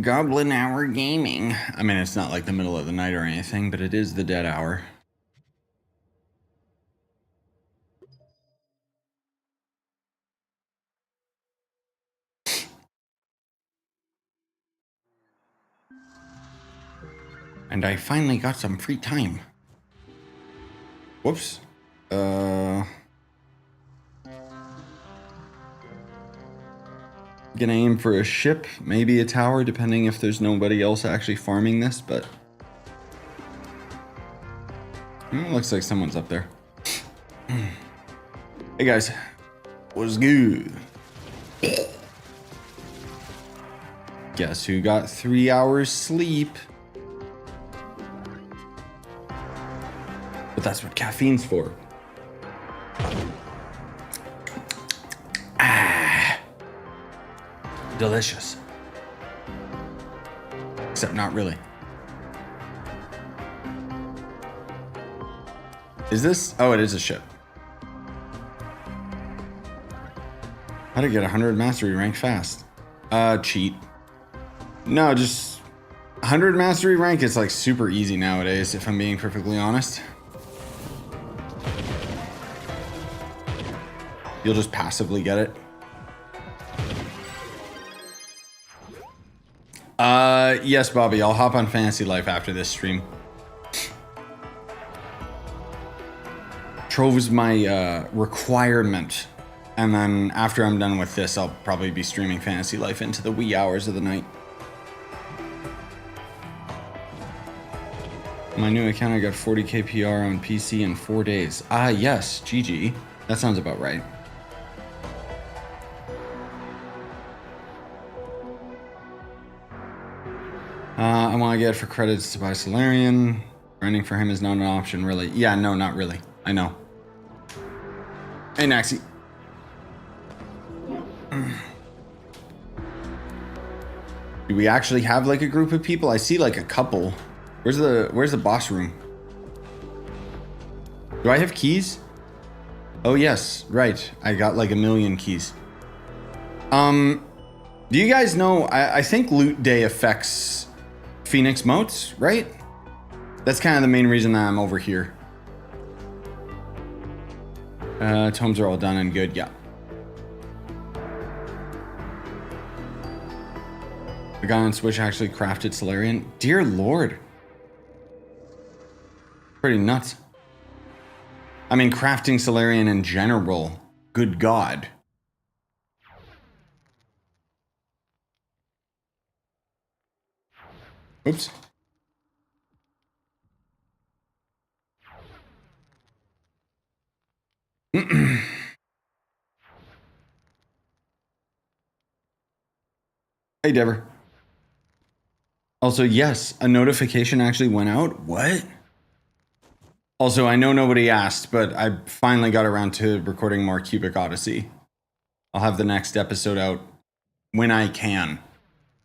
Goblin Hour Gaming. I mean, it's not like the middle of the night or anything, but it is the dead hour. And I finally got some free time. Whoops. Gonna aim for a ship, maybe a tower, depending if there's nobody else actually farming this, but... looks like someone's up there. Hey guys, what's good? Guess who got 3 hours sleep? But that's what caffeine's for. Delicious. Except not really. Is this? Oh, it is a ship. How to get 100 mastery rank fast? Cheat. No, just 100 mastery rank is like super easy nowadays, if I'm being perfectly honest. You'll just passively get it. Yes, Bobby, I'll hop on Fantasy Life after this stream. Trove is my requirement. And then after I'm done with this, I'll probably be streaming Fantasy Life into the wee hours of the night. My new account, I got 40k PR on PC in 4 days. Ah, yes, GG. That sounds about right. I want to get for credits to buy Solarian. Grinding for him is not an option, really. Yeah, no, not really. I know. Hey, Naxi. Do we actually have like a group of people? I see like a couple. Where's the boss room? Do I have keys? Oh yes, right. I got like 1,000,000 keys. Do you guys know, I think loot day affects Phoenix Motes, right? That's kind of the main reason that I'm over here. Tomes are all done and good, yeah. The guy on Switch actually crafted Solarian. Dear Lord. Pretty nuts. I mean, crafting Solarian in general. Good God. Oops. Hey, Dever. Also, yes, a notification actually went out. What? Also, I know nobody asked, but I finally got around to recording more Cubic Odyssey. I'll have the next episode out when I can.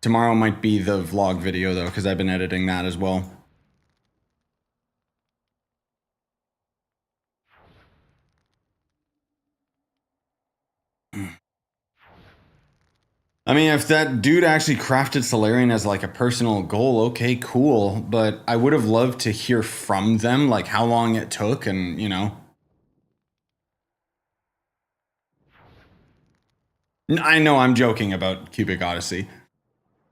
Tomorrow might be the vlog video, though, because I've been editing that as well. I mean, if that dude actually crafted Solarian as like a personal goal, okay, cool. But I would have loved to hear from them, like how long it took and, you know. I know I'm joking about Cubic Odyssey.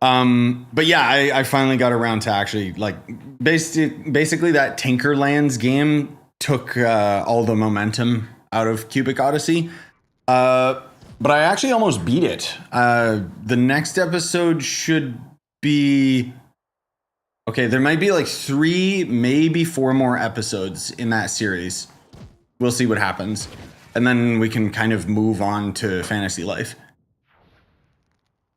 But yeah, I finally got around to actually like basically that Tinkerlands game took all the momentum out of Cubic Odyssey. But I actually almost beat it. The next episode should be... Okay, there might be like 3, maybe 4 more episodes in that series. We'll see what happens. And then we can kind of move on to Fantasy Life.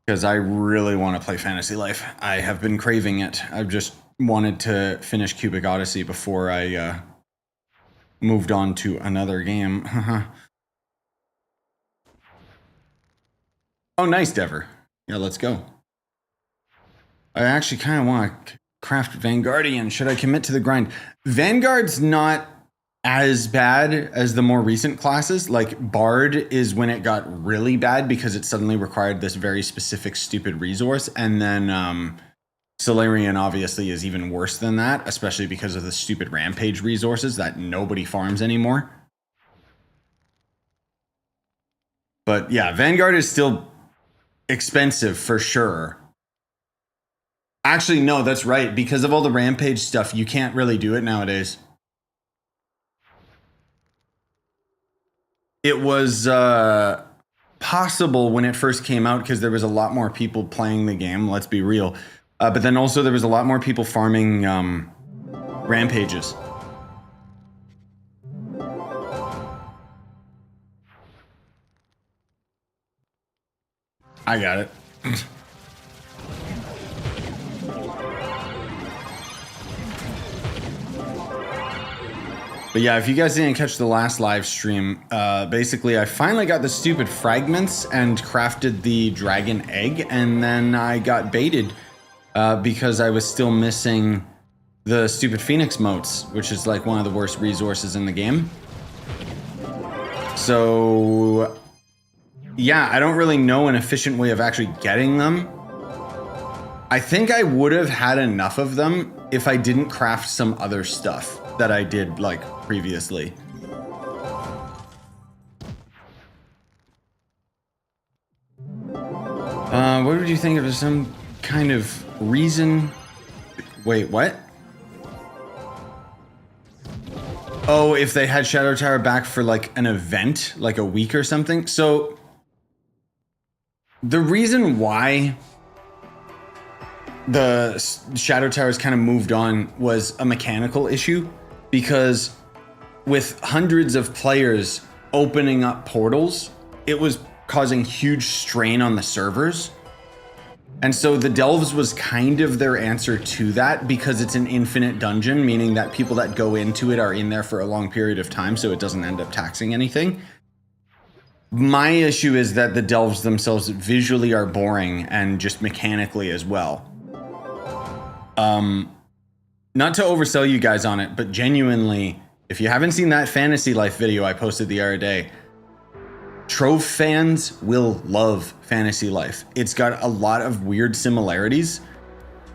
Because I really want to play Fantasy Life. I have been craving it. I've just wanted to finish Cubic Odyssey before I moved on to another game. Oh, nice, Dever. Yeah, let's go. I actually kind of want to craft Vanguardian. Should I commit to the grind? Vanguard's not as bad as the more recent classes. Like Bard is when it got really bad because it suddenly required this very specific stupid resource, and then Solarian obviously is even worse than that, especially because of the stupid rampage resources that nobody farms anymore. But yeah, Vanguard is still expensive for sure. Actually, no, that's right. Because of all the rampage stuff, you can't really do it nowadays. It was possible when it first came out because there was a lot more people playing the game, let's be real. But then also there was a lot more people farming rampages. I got it. But yeah, if you guys didn't catch the last live stream, basically I finally got the stupid fragments and crafted the dragon egg, and then I got baited because I was still missing the stupid Phoenix Motes, which is like one of the worst resources in the game. So yeah, I don't really know an efficient way of actually getting them. I think I would have had enough of them if I didn't craft some other stuff that I did like previously. What would you think of some kind of reason? Wait, what? Oh, if they had Shadow Tower back for like an event, like a week or something. So the reason why the Shadow Towers kind of moved on was a mechanical issue, because with hundreds of players opening up portals, it was causing huge strain on the servers. And so the Delves was kind of their answer to that, because it's an infinite dungeon, meaning that people that go into it are in there for a long period of time, so it doesn't end up taxing anything. My issue is that the Delves themselves visually are boring, and just mechanically as well. Not to oversell you guys on it, but genuinely, if you haven't seen that Fantasy Life video I posted the other day, Trove fans will love Fantasy Life. It's got a lot of weird similarities.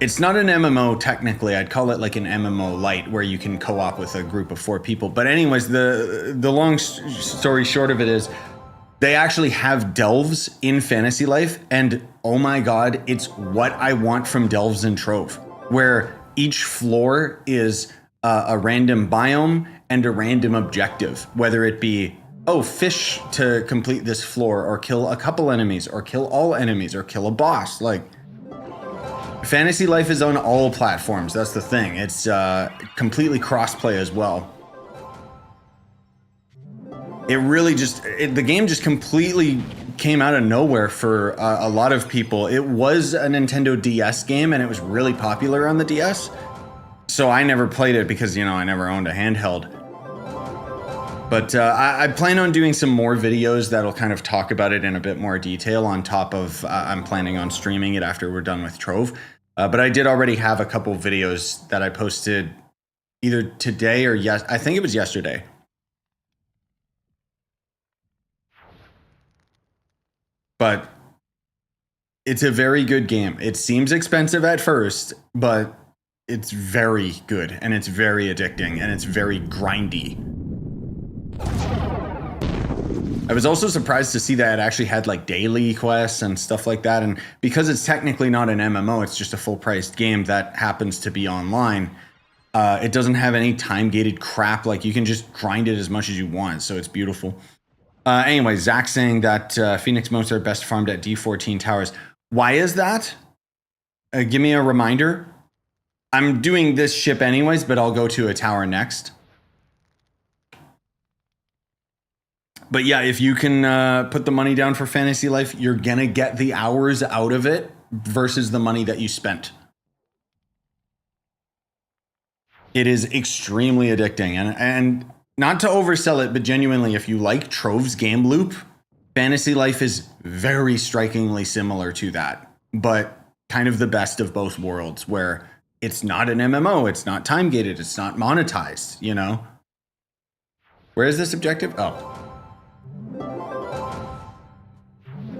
It's not an MMO technically. I'd call it like an MMO light, where you can co-op with a group of 4 people. But anyways, the long story short of it is, they actually have delves in Fantasy Life, and oh my god, it's what I want from delves in Trove, where each floor is a random biome and a random objective, whether it be, oh, fish to complete this floor, or kill a couple enemies, or kill all enemies, or kill a boss. Like, Fantasy Life is on all platforms. That's the thing. It's completely crossplay as well. It really just, the game just completely came out of nowhere for a lot of people. It was a Nintendo DS game, and it was really popular on the DS. So I never played it because, you know, I never owned a handheld. But I plan on doing some more videos that'll kind of talk about it in a bit more detail, on top of I'm planning on streaming it after we're done with Trove. But I did already have a couple videos that I posted either today or I think it was yesterday. But it's a very good game. It seems expensive at first, but it's very good, and it's very addicting, and it's very grindy. I was also surprised to see that it actually had like daily quests and stuff like that. And because it's technically not an MMO, it's just a full-priced game that happens to be online. It doesn't have any time-gated crap. Like, you can just grind it as much as you want, so it's beautiful. Anyway, Zach saying that Phoenix Motes are best farmed at D14 towers. Why is that? Give me a reminder. I'm doing this ship anyways, but I'll go to a tower next. But yeah, if you can put the money down for Fantasy Life, you're going to get the hours out of it versus the money that you spent. It is extremely addicting. And not to oversell it, but genuinely, if you like Trove's game loop, Fantasy Life is very strikingly similar to that, but kind of the best of both worlds, where it's not an MMO, it's not time gated, it's not monetized, you know? Where is this objective? Oh.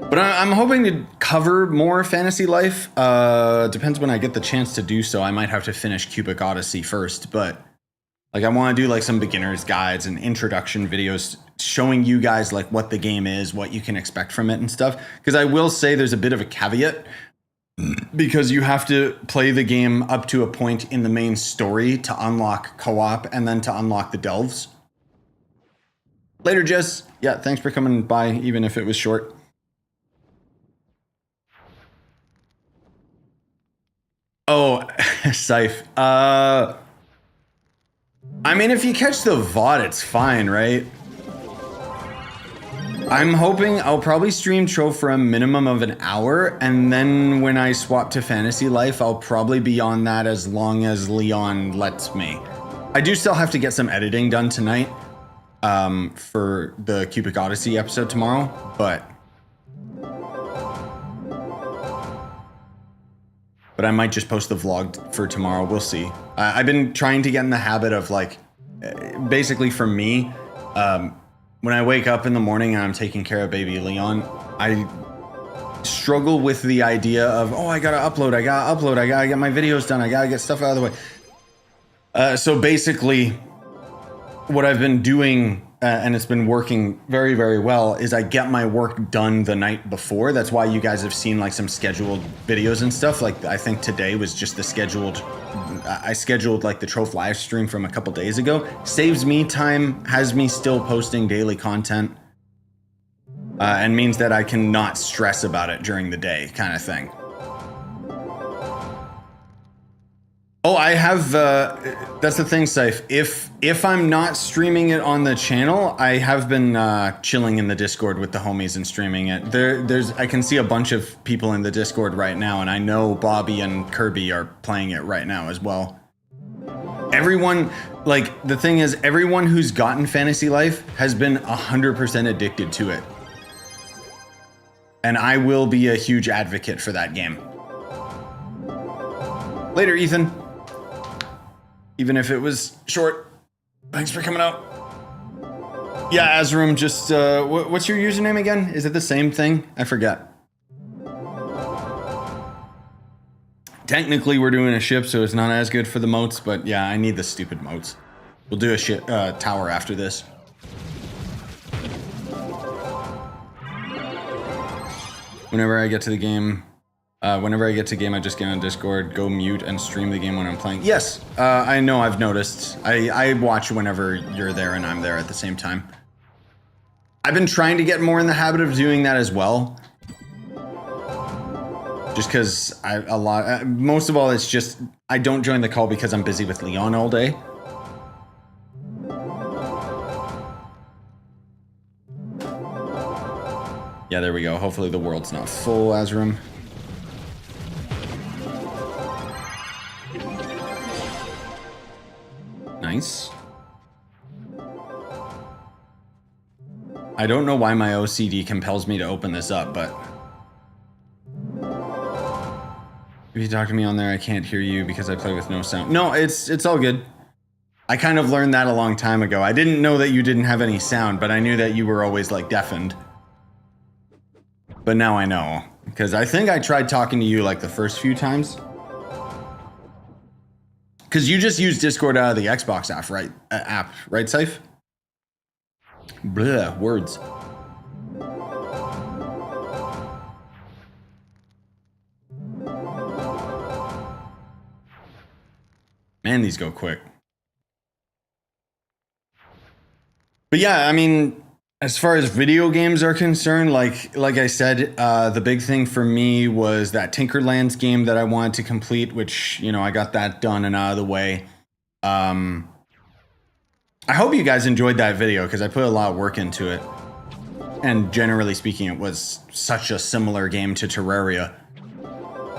But I'm hoping to cover more Fantasy Life. Depends when I get the chance to do so. I might have to finish Cubic Odyssey first, but like I want to do like some beginner's guides and introduction videos showing you guys like what the game is, what you can expect from it and stuff. Because I will say there's a bit of a caveat because you have to play the game up to a point in the main story to unlock co-op and then to unlock the delves. Later, Jess. Yeah, thanks for coming by, even if it was short. Oh, Scythe. I mean, if you catch the VOD, it's fine, right? I'm hoping I'll probably stream Trove for a minimum of an hour, and then when I swap to Fantasy Life, I'll probably be on that as long as Leon lets me. I do still have to get some editing done tonight for the Cubic Odyssey episode tomorrow, but I might just post the vlog for tomorrow. We'll see. I've been trying to get in the habit of like, basically for me, when I wake up in the morning and I'm taking care of baby Leon, I struggle with the idea of, oh, I gotta upload, I gotta get my videos done, I gotta get stuff out of the way. So basically, what I've been doing, and it's been working very, very well, is I get my work done the night before. That's why you guys have seen like some scheduled videos and stuff. Like I think today was just the scheduled, I scheduled like the Trove live stream from a couple days ago. Saves me time, has me still posting daily content, and means that I can not stress about it during the day kind of thing. Oh, I have, that's the thing, Scythe. If I'm not streaming it on the channel, I have been chilling in the Discord with the homies and streaming it. I can see a bunch of people in the Discord right now, and I know Bobby and Kirby are playing it right now as well. Everyone, like, the thing is, everyone who's gotten Fantasy Life has been 100% addicted to it. And I will be a huge advocate for that game. Later, Ethan. Even if it was short. Thanks for coming out. Yeah, Azram, just, what's your username again? Is it the same thing? I forget. Technically, we're doing a ship, so it's not as good for the motes, but yeah, I need the stupid motes. We'll do a ship, tower after this. Whenever I get to the game, I just get on Discord, go mute, and stream the game when I'm playing. Yes, I know, I've noticed. I watch whenever you're there and I'm there at the same time. I've been trying to get more in the habit of doing that as well. Just because most of all, it's just, I don't join the call because I'm busy with Leon all day. Yeah, there we go. Hopefully the world's not full, Azram. Nice. I don't know why my OCD compels me to open this up, but if you talk to me on there, I can't hear you because I play with no sound. No, it's all good. I kind of learned that a long time ago. I didn't know that you didn't have any sound, but I knew that you were always like deafened. But now I know, because I think I tried talking to you like the first few times. Because you just use Discord out of the Xbox app, right, Scythe? Blah, words. Man, these go quick. But yeah, I mean, as far as video games are concerned, like I said, the big thing for me was that Tinkerlands game that I wanted to complete, which, you know, I got that done and out of the way. I hope you guys enjoyed that video because I put a lot of work into it. And generally speaking, it was such a similar game to Terraria.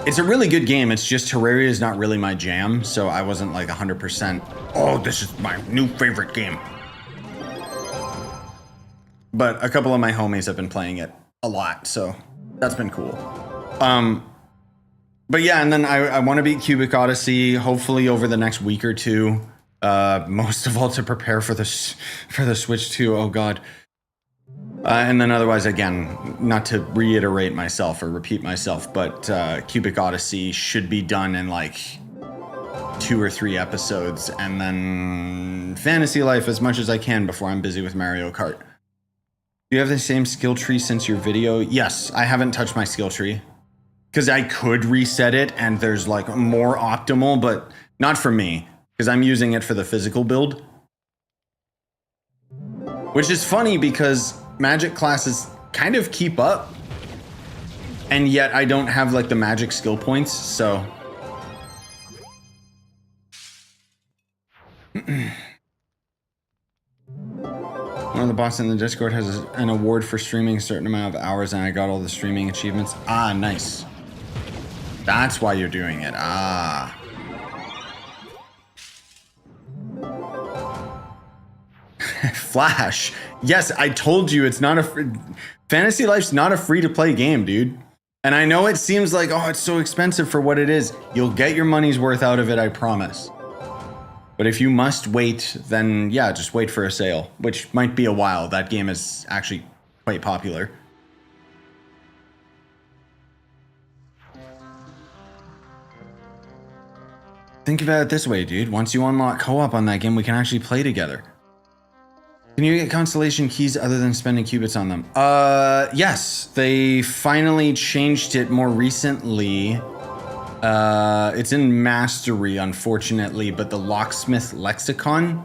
It's a really good game. It's just Terraria is not really my jam, so I wasn't like 100%, oh, this is my new favorite game. But a couple of my homies have been playing it a lot, so that's been cool. But yeah, and then I want to beat Cubic Odyssey, hopefully over the next week or two. most of all to prepare for the Switch 2. Oh god. And then otherwise, again, not to reiterate myself or repeat myself, but Cubic Odyssey should be done in like 2 or 3 episodes, and then Fantasy Life as much as I can before I'm busy with Mario Kart. Do you have the same skill tree since your video? Yes, I haven't touched my skill tree. Because I could reset it and there's like more optimal, but not for me. Because I'm using it for the physical build. Which is funny because magic classes kind of keep up. And yet I don't have like the magic skill points, so... One of the bots in the Discord has an award for streaming a certain amount of hours, and I got all the streaming achievements. Ah, nice. That's why you're doing it. Ah. Flash. Yes, I told you it's not a... Fantasy Life's not a free-to-play game, dude. And I know it seems like, oh, it's so expensive for what it is. You'll get your money's worth out of it, I promise. But if you must wait, then yeah, just wait for a sale, which might be a while. That game is actually quite popular. Think about it this way, dude. Once you unlock co-op on that game, we can actually play together. Can you get constellation keys other than spending qubits on them? Yes. They finally changed it more recently. It's in Mastery, unfortunately, but the Locksmith Lexicon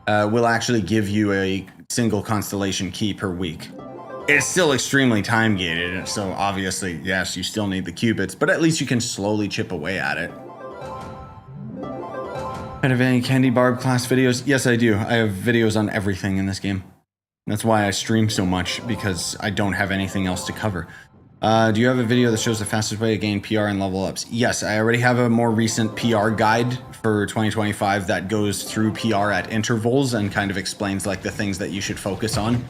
will actually give you a single constellation key per week. It's still extremely time-gated, so obviously, yes, you still need the qubits, but at least you can slowly chip away at it. Have any Candy Barb class videos? Yes, I do. I have videos on everything in this game. That's why I stream so much, because I don't have anything else to cover. Do you have a video that shows the fastest way to gain PR and level ups? Yes, I already have a more recent PR guide for 2025 that goes through PR at intervals and kind of explains like the things that you should focus on.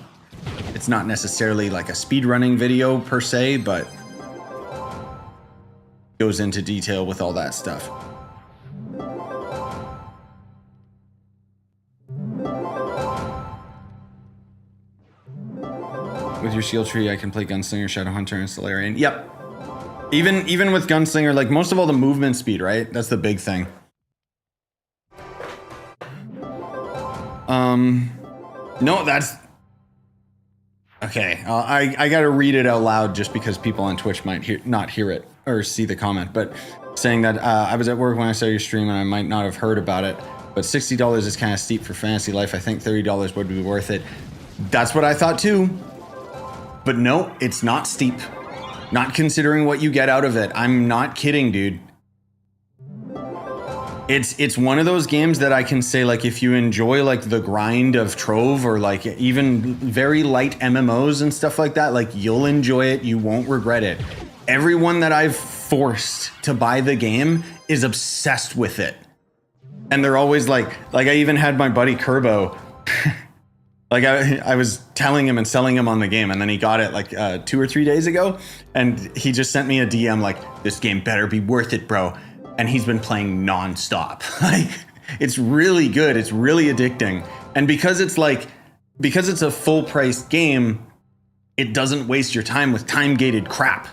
It's not necessarily like a speedrunning video per se, but goes into detail with all that stuff. With your skill tree, I can play Gunslinger, Shadowhunter, and Solarian. Yep. Even with Gunslinger, like most of all the movement speed, right? That's the big thing. No, that's... Okay, I gotta read it out loud just because people on Twitch might not hear it or see the comment, but saying that I was at work when I saw your stream and I might not have heard about it, but $60 is kind of steep for Fantasy Life. I think $30 would be worth it. That's what I thought too. But no, it's not steep. Not considering what you get out of it. I'm not kidding, dude. It's one of those games that I can say, like, if you enjoy like the grind of Trove or like even very light MMOs and stuff like that, like you'll enjoy it. You won't regret it. Everyone that I've forced to buy the game is obsessed with it. And they're always like I even had my buddy Kerbo. Like I was telling him and selling him on the game, and then he got it like 2 or 3 days ago, and he just sent me a DM like, "This game better be worth it, bro." And he's been playing nonstop. Like, it's really good. It's really addicting, and because it's a full-priced game, it doesn't waste your time with time-gated crap.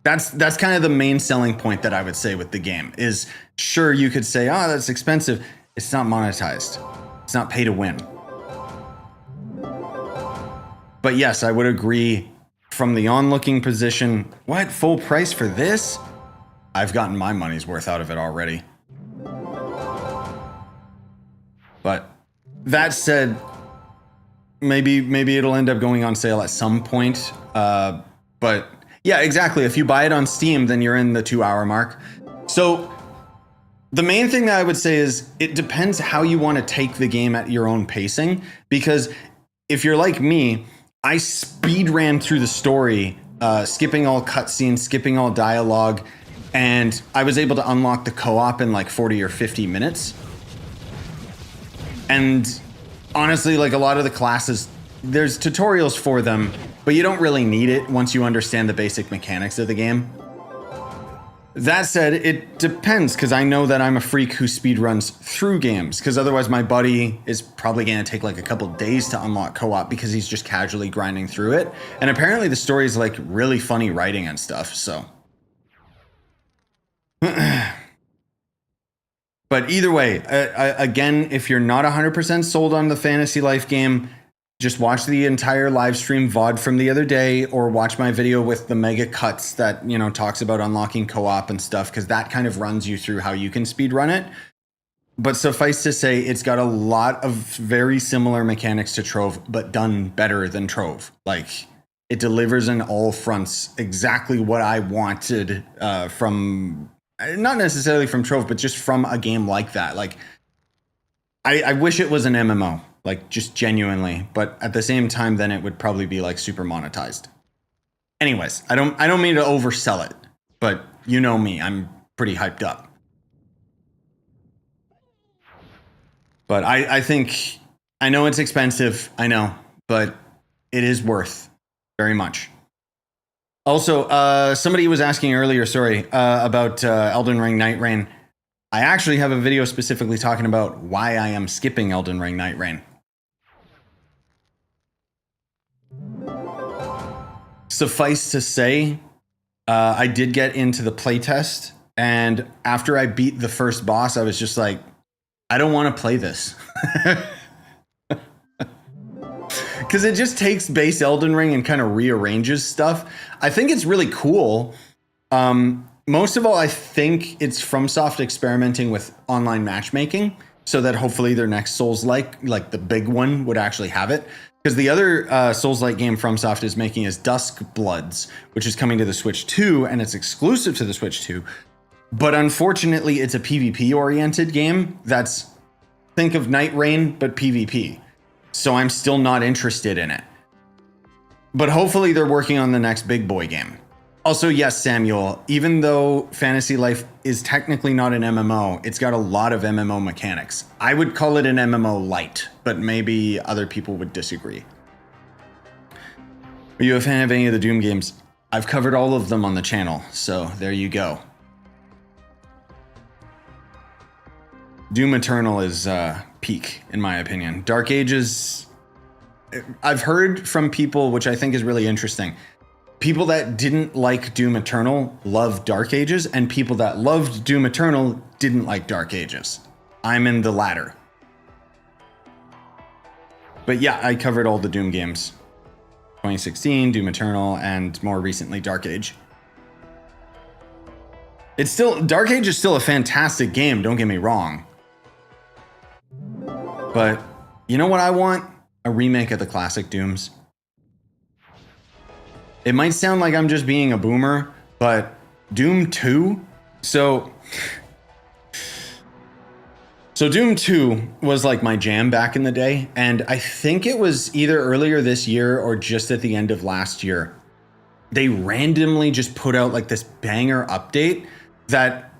That's kind of the main selling point that I would say with the game. Is sure you could say, "Oh, that's expensive." It's not monetized. It's not pay to win. But yes, I would agree from the onlooking position. What, full price for this? I've gotten my money's worth out of it already. But that said, maybe it'll end up going on sale at some point. But yeah, exactly. If you buy it on Steam, then you're in the 2-hour mark. So the main thing that I would say is it depends how you want to take the game at your own pacing. Because if you're like me, I speed ran through the story, skipping all cutscenes, skipping all dialogue, and I was able to unlock the co-op in like 40 or 50 minutes. And honestly, like a lot of the classes, there's tutorials for them, but you don't really need it once you understand the basic mechanics of the game. That said, it depends, because I know that I'm a freak who speedruns through games, because otherwise my buddy is probably going to take like a couple days to unlock co-op because he's just casually grinding through it. And apparently the story is like really funny writing and stuff, so. But either way, again, if you're not 100% sold on the Fantasy Life game, just watch the entire live stream VOD from the other day, or watch my video with the mega cuts that, you know, talks about unlocking co-op and stuff, because that kind of runs you through how you can speedrun it. But suffice to say, it's got a lot of very similar mechanics to Trove, but done better than Trove. Like, it delivers in all fronts exactly what I wanted from, not necessarily from Trove, but just from a game like that. Like, I wish it was an MMO. Like, just genuinely, but at the same time, then it would probably be like super monetized. Anyways, I don't mean to oversell it, but you know me, I'm pretty hyped up. But I think, I know it's expensive, I know, but it is worth very much. Also, somebody was asking earlier, about Elden Ring Night Rain. I actually have a video specifically talking about why I am skipping Elden Ring Night Rain. Suffice to say, I did get into the playtest, and after I beat the first boss, I was just like, I don't want to play this. Because it just takes base Elden Ring and kind of rearranges stuff. I think it's really cool. Most of all, I think it's FromSoft experimenting with online matchmaking, so that hopefully their next Souls-like the big one, would actually have it. Because the other Souls-like game FromSoft is making is Dusk Bloods, which is coming to the Switch 2, and it's exclusive to the Switch 2. But unfortunately, it's a PvP-oriented game that's, think of Night Rain, but PvP. So I'm still not interested in it. But hopefully they're working on the next big boy game. Also, yes, Samuel, even though Fantasy Life is technically not an MMO, it's got a lot of MMO mechanics. I would call it an MMO light, but maybe other people would disagree. Are you a fan of any of the Doom games? I've covered all of them on the channel, so there you go. Doom Eternal is peak, in my opinion. Dark Ages, I've heard from people, which I think is really interesting. People that didn't like Doom Eternal love Dark Ages, and people that loved Doom Eternal didn't like Dark Ages. I'm in the latter. But yeah, I covered all the Doom games. 2016, Doom Eternal, and more recently Dark Age. Dark Age is still a fantastic game, don't get me wrong. But you know what I want? A remake of the classic Dooms. It might sound like I'm just being a boomer, but Doom 2? So Doom 2 was like my jam back in the day, and I think it was either earlier this year or just at the end of last year. They randomly just put out like this banger update that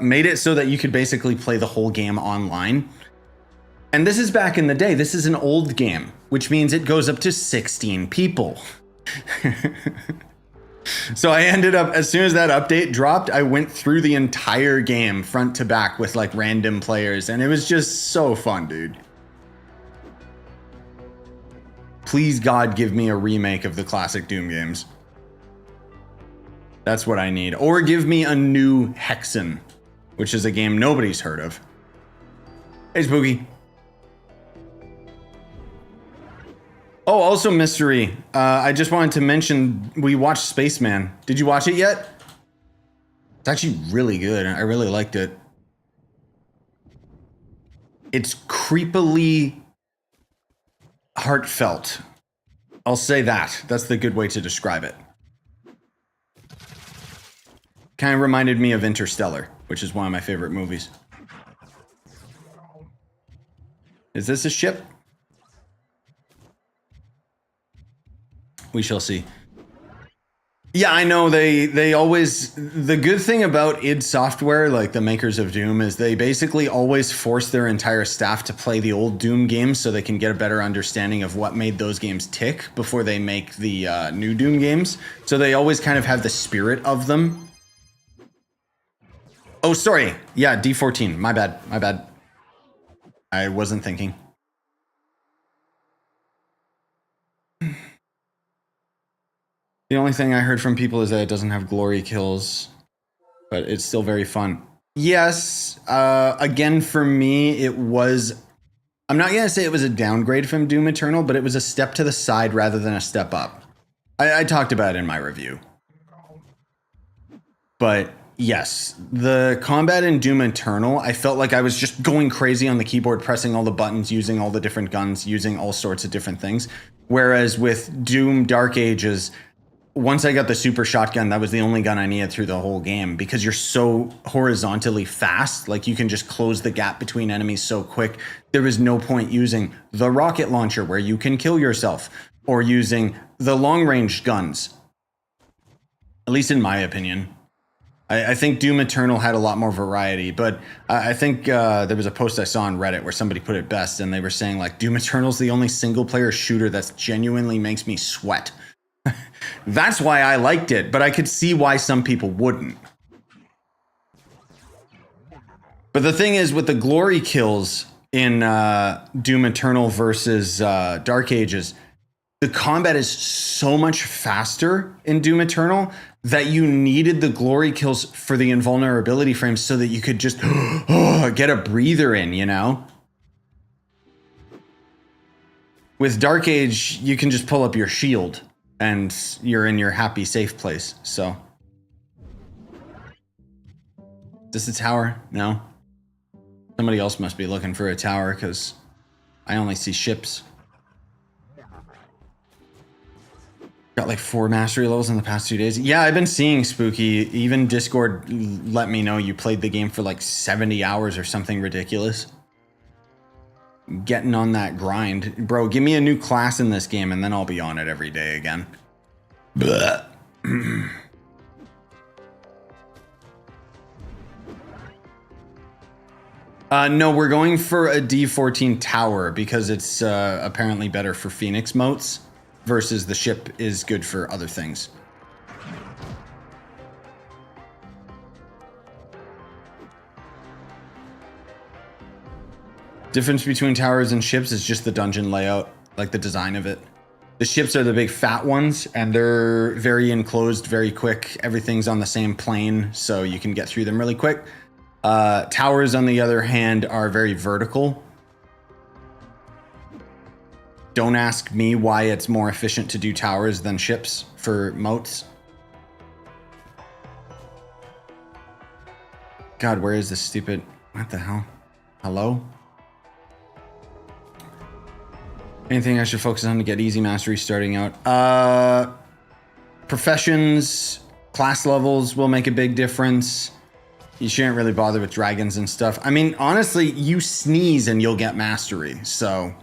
made it so that you could basically play the whole game online. And this is back in the day. This is an old game, which means it goes up to 16 people. So I ended up, as soon as that update dropped, I went through the entire game front to back with like random players, and it was just so fun, dude. Please God, give me a remake of the classic Doom games. That's what I need. Or give me a new Hexen, which is a game nobody's heard of. Hey, Spooky. Oh, also mystery. I just wanted to mention we watched Spaceman. Did you watch it yet? It's actually really good. I really liked it. It's creepily heartfelt. I'll say that. That's the good way to describe it. Kind of reminded me of Interstellar, which is one of my favorite movies. Is this a ship? We shall see. Yeah, I know they always, the good thing about id Software, like the makers of Doom, is they basically always force their entire staff to play the old Doom games so they can get a better understanding of what made those games tick before they make the new Doom games. So they always kind of have the spirit of them. Oh, sorry. Yeah, D14. My bad. My bad. I wasn't thinking. The only thing I heard from people is that it doesn't have glory kills, but it's still very fun. Yes. Again, for me, it was... I'm not going to say it was a downgrade from Doom Eternal, but it was a step to the side rather than a step up. I talked about it in my review. But yes, the combat in Doom Eternal, I felt like I was just going crazy on the keyboard, pressing all the buttons, using all the different guns, using all sorts of different things. Whereas with Doom Dark Ages, once I got the super shotgun, that was the only gun I needed through the whole game because you're so horizontally fast. Like you can just close the gap between enemies so quick. There was no point using the rocket launcher where you can kill yourself or using the long range guns. At least in my opinion. I think Doom Eternal had a lot more variety, but I think there was a post I saw on Reddit where somebody put it best and they were saying like Doom Eternal's the only single player shooter that genuinely makes me sweat. That's why I liked it, but I could see why some people wouldn't. But the thing is, with the glory kills in Doom Eternal versus Dark Ages, the combat is so much faster in Doom Eternal that you needed the glory kills for the invulnerability frames so that you could just get a breather in, you know? With Dark Age, you can just pull up your shield and you're in your happy, safe place, so. Is this a tower? No. Somebody else must be looking for a tower because I only see ships. Got like 4 mastery levels in the past 2 days. Yeah, I've been seeing Spooky. Even Discord let me know you played the game for like 70 hours or something ridiculous. Getting on that grind. Bro, give me a new class in this game and then I'll be on it every day again. No, we're going for a D14 tower because it's apparently better for Phoenix Motes versus the ship is good for other things. Difference between towers and ships is just the dungeon layout, like the design of it. The ships are the big fat ones and they're very enclosed, very quick. Everything's on the same plane, so you can get through them really quick. Towers, on the other hand, are very vertical. Don't ask me why it's more efficient to do towers than ships for moats. God, where is this stupid... What the hell? Hello? Anything I should focus on to get easy mastery starting out? Professions, class levels will make a big difference. You shouldn't really bother with dragons and stuff. I mean, honestly, you sneeze and you'll get mastery, so...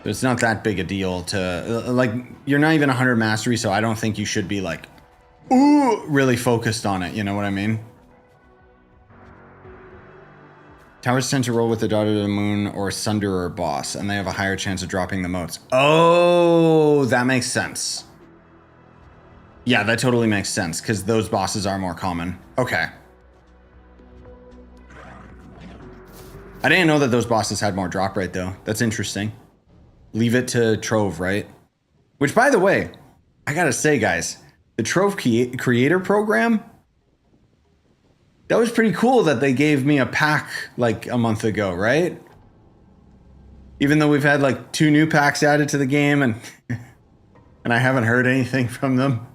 It's not that big a deal to... Like, you're not even 100 mastery, so I don't think you should be, like, ooh, really focused on it, you know what I mean? Towers tend to roll with the Daughter of the Moon or Sunderer boss, and they have a higher chance of dropping the motes. Oh, that makes sense. Yeah, that totally makes sense, because those bosses are more common. Okay. I didn't know that those bosses had more drop rate, though. That's interesting. Leave it to Trove, right? Which, by the way, I gotta say, guys, the Trove Creator Program... That was pretty cool that they gave me a pack like a month ago, right? Even though we've had like 2 new packs added to the game and I haven't heard anything from them.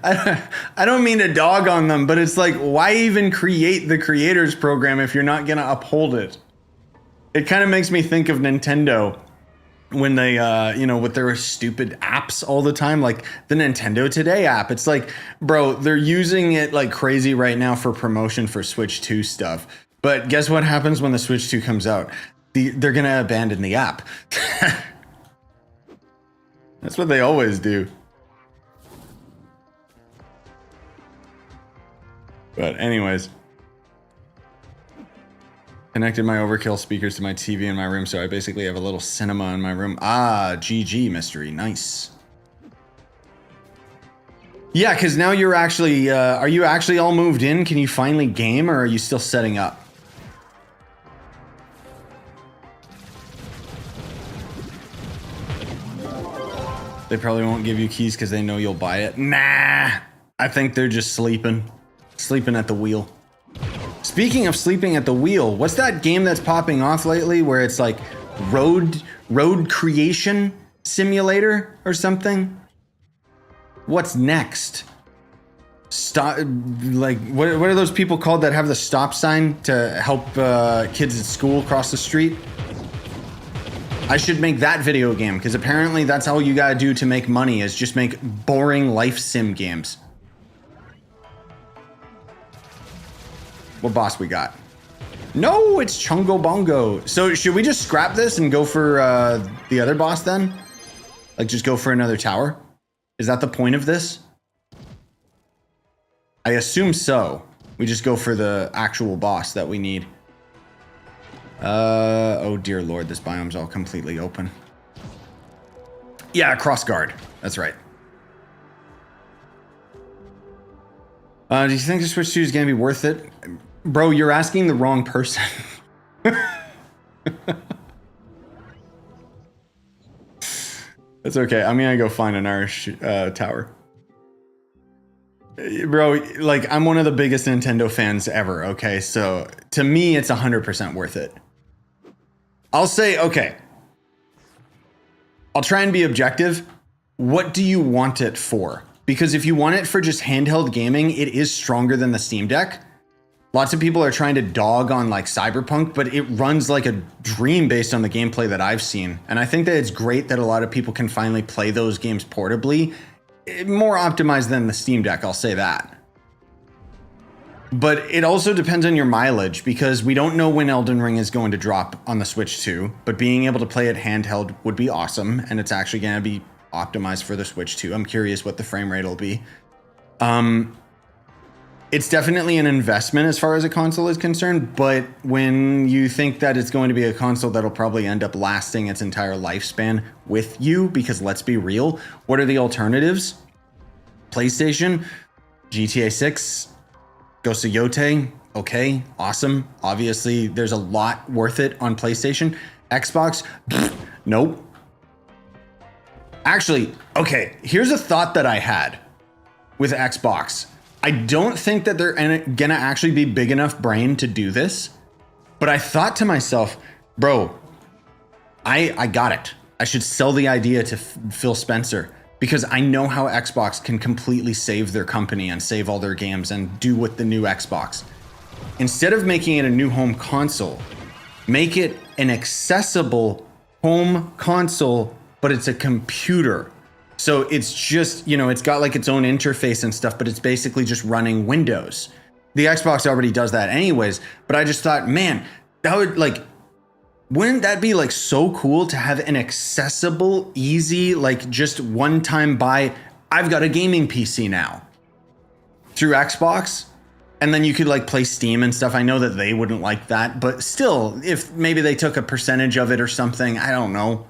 I don't mean to dog on them, but it's like, why even create the creators program if you're not going to uphold it? It kind of makes me think of Nintendo. When they, you know, with their stupid apps all the time, like the Nintendo Today app. It's like, bro, they're using it like crazy right now for promotion for Switch 2 stuff. But guess what happens when the Switch 2 comes out? They're going to abandon the app. That's what they always do. But anyways. Connected my overkill speakers to my TV in my room, so I basically have a little cinema in my room. Ah, GG mystery. Nice. Yeah, because now you're actually, are you actually all moved in? Can you finally game, or are you still setting up? They probably won't give you keys because they know you'll buy it. Nah, I think they're just sleeping at the wheel. Speaking of sleeping at the wheel, what's that game that's popping off lately where it's like road creation simulator or something? What's next? Stop, like, what are those people called that have the stop sign to help kids at school cross the street? I should make that video game, because apparently that's all you gotta do to make money, is just make boring life sim games. What boss we got? No, it's Chungo Bongo. So should we just scrap this and go for the other boss then? Like, just go for another tower? Is that the point of this? I assume so. We just go for the actual boss that we need. Oh dear lord, this biome's all completely open. Yeah, cross guard. That's right. Do you think the Switch 2 is gonna be worth it? Bro, you're asking the wrong person. That's okay. I'm gonna go find an Irish tower. Bro, like, I'm one of the biggest Nintendo fans ever, okay? So, to me, it's 100% worth it. I'll say, okay. I'll try and be objective. What do you want it for? Because if you want it for just handheld gaming, it is stronger than the Steam Deck. Lots of people are trying to dog on, like, Cyberpunk, but it runs like a dream based on the gameplay that I've seen. And I think that it's great that a lot of people can finally play those games portably. More optimized than the Steam Deck, I'll say that. But it also depends on your mileage, because we don't know when Elden Ring is going to drop on the Switch 2, but being able to play it handheld would be awesome, and it's actually going to be optimized for the Switch 2. I'm curious what the frame rate will be. It's definitely an investment as far as a console is concerned, but when you think that it's going to be a console that'll probably end up lasting its entire lifespan with you, because let's be real, what are the alternatives? PlayStation, GTA 6, Ghost of Yotei, okay, awesome. Obviously, there's a lot worth it on PlayStation. Xbox, nope. Actually, okay, here's a thought that I had with Xbox. I don't think that they're gonna actually be big enough brain to do this, but I thought to myself, bro, I got it. I should sell the idea to Phil Spencer, because I know how Xbox can completely save their company and save all their games and do with the new Xbox. Instead of making it a new home console, make it an accessible home console, but it's a computer. So it's just, you know, it's got like its own interface and stuff, but it's basically just running Windows. The Xbox already does that anyways, but I just thought, man, that would, like, wouldn't that be like so cool to have an accessible, easy, like just one-time buy, I've got a gaming PC now through Xbox, and then you could like play Steam and stuff. I know that they wouldn't like that, but still, if maybe they took a percentage of it or something, I don't know.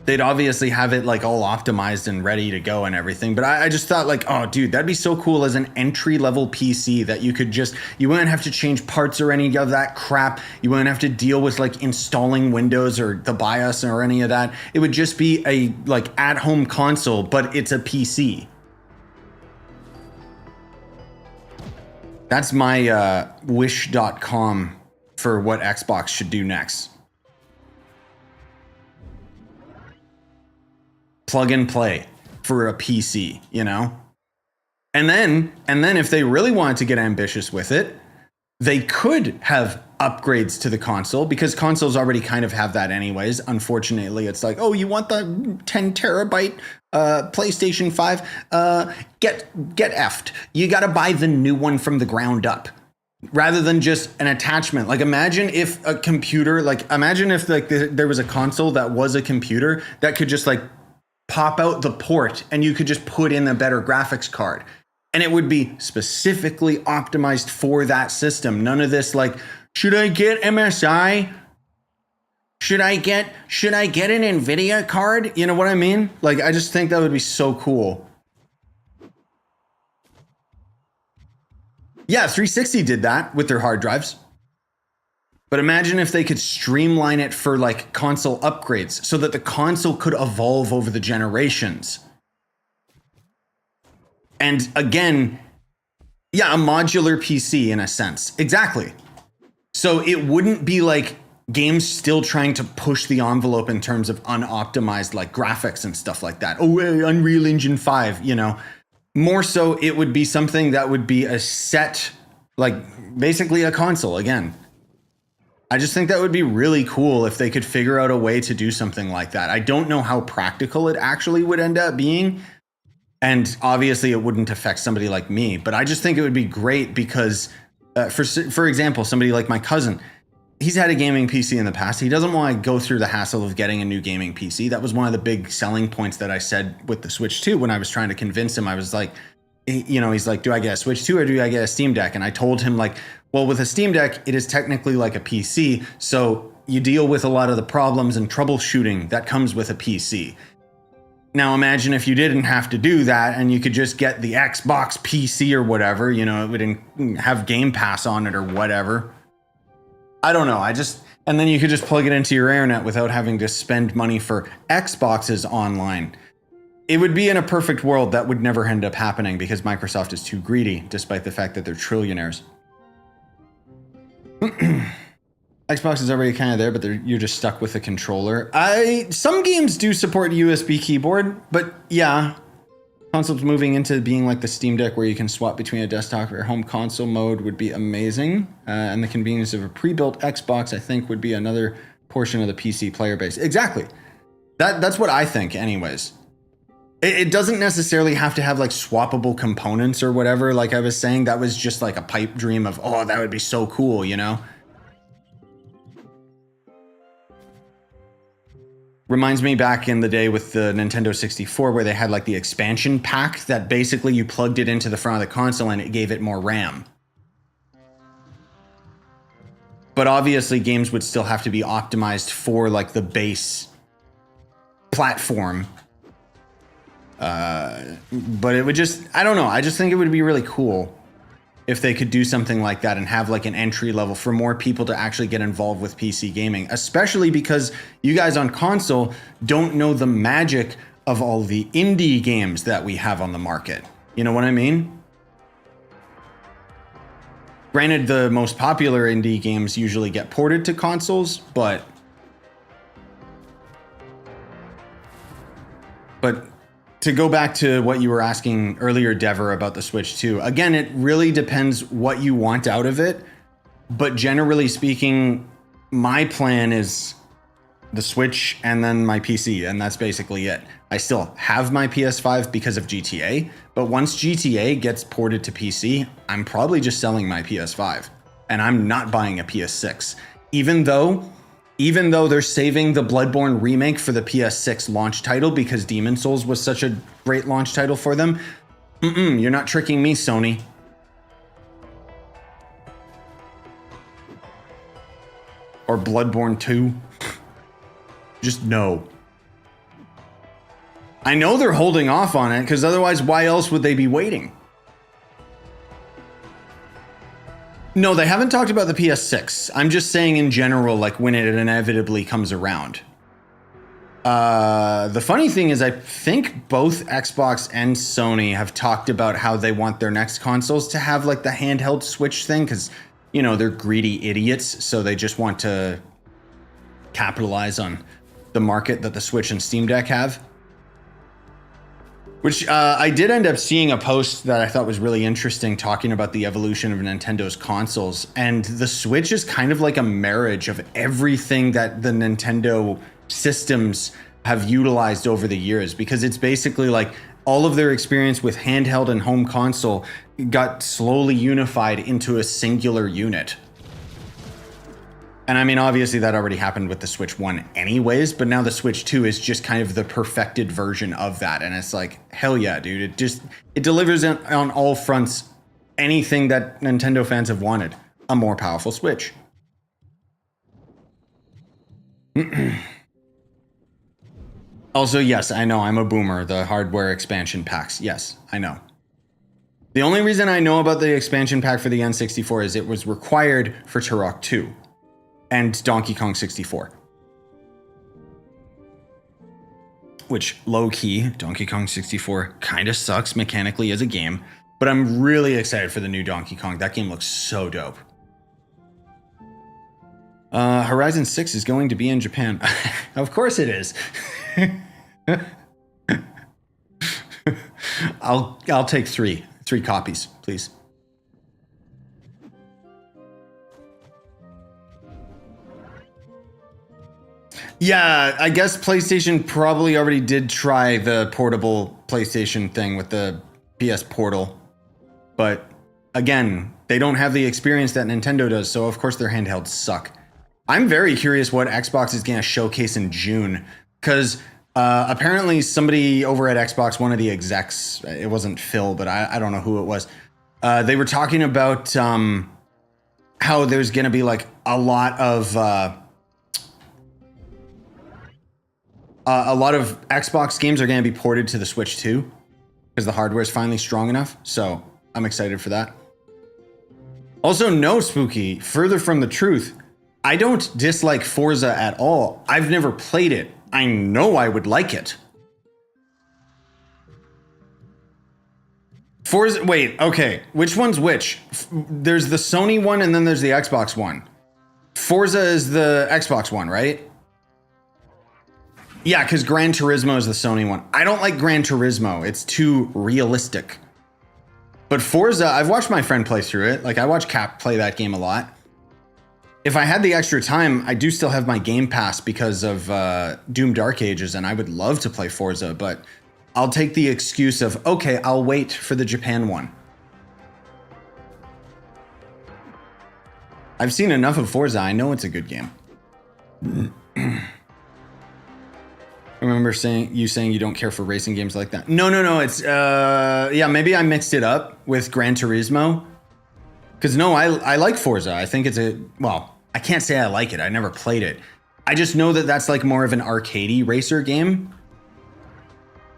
They'd obviously have it like all optimized and ready to go and everything. But I just thought like, oh dude, that'd be so cool as an entry level PC that you could just, you wouldn't have to change parts or any of that crap. You wouldn't have to deal with like installing Windows or the BIOS or any of that. It would just be a like at home console, but it's a PC. That's my wish.com for what Xbox should do next. Plug and play for a PC, you know? And then if they really wanted to get ambitious with it, they could have upgrades to the console, because consoles already kind of have that anyways. Unfortunately, it's like, oh, you want the 10 terabyte PlayStation 5? Get effed. You got to buy the new one from the ground up, rather than just an attachment. Like, imagine if a computer, like, imagine if like there was a console that was a computer that could just like pop out the port and you could just put in a better graphics card, and it would be specifically optimized for that system. None of this like, should I get MSI? should I get an Nvidia card? You know what I mean? Like, I just think that would be so cool. Yeah, 360 did that with their hard drives. But imagine if they could streamline it for like console upgrades so that the console could evolve over the generations. And again, yeah, a modular PC in a sense. Exactly. So it wouldn't be like games still trying to push the envelope in terms of unoptimized like graphics and stuff like that. Oh, Unreal Engine 5, you know. More so, it would be something that would be a set, like basically a console again. I just think that would be really cool if they could figure out a way to do something like that. I don't know how practical it actually would end up being. And obviously it wouldn't affect somebody like me, but I just think it would be great because for example, somebody like my cousin, he's had a gaming PC in the past. He doesn't want to go through the hassle of getting a new gaming PC. That was one of the big selling points that I said with the Switch 2 when I was trying to convince him. I was like, you know, he's like, do I get a Switch 2 or do I get a Steam Deck? And I told him like, well, with a Steam Deck, it is technically like a PC. So you deal with a lot of the problems and troubleshooting that comes with a PC. Now imagine if you didn't have to do that and you could just get the Xbox PC or whatever, you know, it would have Game Pass on it or whatever. I don't know. And then you could just plug it into your internet without having to spend money for Xboxes online. It would be in a perfect world. That would never end up happening because Microsoft is too greedy, despite the fact that they're trillionaires. Xbox is already kind of there, but you're just stuck with a controller. Some games do support USB keyboard, but yeah. Consoles moving into being like the Steam Deck where you can swap between a desktop or home console mode would be amazing. And the convenience of a pre-built Xbox, I think, would be another portion of the PC player base. Exactly. That's what I think anyways. It doesn't necessarily have to have like swappable components or whatever. Like I was saying, that was just like a pipe dream of, oh, that would be so cool, you know? Reminds me back in the day with the Nintendo 64 where they had like the expansion pack that basically you plugged it into the front of the console and it gave it more RAM. But obviously games would still have to be optimized for like the base platform. But it would just, I don't know. I just think it would be really cool if they could do something like that and have like an entry level for more people to actually get involved with PC gaming, especially because you guys on console don't know the magic of all the indie games that we have on the market. You know what I mean? Granted, the most popular indie games usually get ported to consoles, but to go back to what you were asking earlier, Dever, about the Switch 2, again, it really depends what you want out of it. But generally speaking, my plan is the Switch and then my PC, and that's basically it. I still have my PS5 because of GTA, but once GTA gets ported to PC, I'm probably just selling my PS5, and I'm not buying a PS6. Even though they're saving the Bloodborne remake for the PS6 launch title because Demon's Souls was such a great launch title for them. You're not tricking me, Sony. Or Bloodborne 2. Just no. I know they're holding off on it because otherwise why else would they be waiting? No, they haven't talked about the PS6. I'm just saying in general, like when it inevitably comes around. The funny thing is I think both Xbox and Sony have talked about how they want their next consoles to have like the handheld Switch thing because, you know, they're greedy idiots. So they just want to capitalize on the market that the Switch and Steam Deck have. Which I did end up seeing a post that I thought was really interesting talking about the evolution of Nintendo's consoles. And the Switch is kind of like a marriage of everything that the Nintendo systems have utilized over the years, because it's basically like all of their experience with handheld and home console got slowly unified into a singular unit. And I mean, obviously that already happened with the Switch 1 anyways, but now the Switch 2 is just kind of the perfected version of that. And it's like, hell yeah, dude. It delivers on all fronts anything that Nintendo fans have wanted. A more powerful Switch. Also, yes, I know I'm a boomer. The hardware expansion packs. Yes, I know. The only reason I know about the expansion pack for the N64 is it was required for Turok 2 and Donkey Kong 64. Which, low-key, Donkey Kong 64 kind of sucks mechanically as a game, but I'm really excited for the new Donkey Kong. That game looks so dope. Horizon 6 is going to be in Japan. Of course it is. I'll take three copies, please. Yeah, I guess PlayStation probably already did try the portable PlayStation thing with the PS Portal. But again, they don't have the experience that Nintendo does, so of course their handhelds suck. I'm very curious what Xbox is going to showcase in June, because apparently somebody over at Xbox, one of the execs, it wasn't Phil, but I don't know who it was, they were talking about how there's going to be like a lot of Xbox games are going to be ported to the Switch too, because the hardware is finally strong enough. So I'm excited for that. Also, no, Spooky, further from the truth, I don't dislike Forza at all. I've never played it. I know I would like it. Forza, wait, okay. Which one's which? There's the Sony one and then there's the Xbox one. Forza is the Xbox one, right? Yeah, because Gran Turismo is the Sony one. I don't like Gran Turismo. It's too realistic. But Forza, I've watched my friend play through it. Like, I watch Cap play that game a lot. If I had the extra time, I do still have my Game Pass because of Doom Dark Ages, and I would love to play Forza, but I'll take the excuse of, okay, I'll wait for the Japan one. I've seen enough of Forza. I know it's a good game. I remember saying you don't care for racing games like that. No. It's yeah, maybe I mixed it up with Gran Turismo. Because no, I like Forza. I think it's I can't say I like it. I never played it. I just know that that's like more of an arcadey racer game.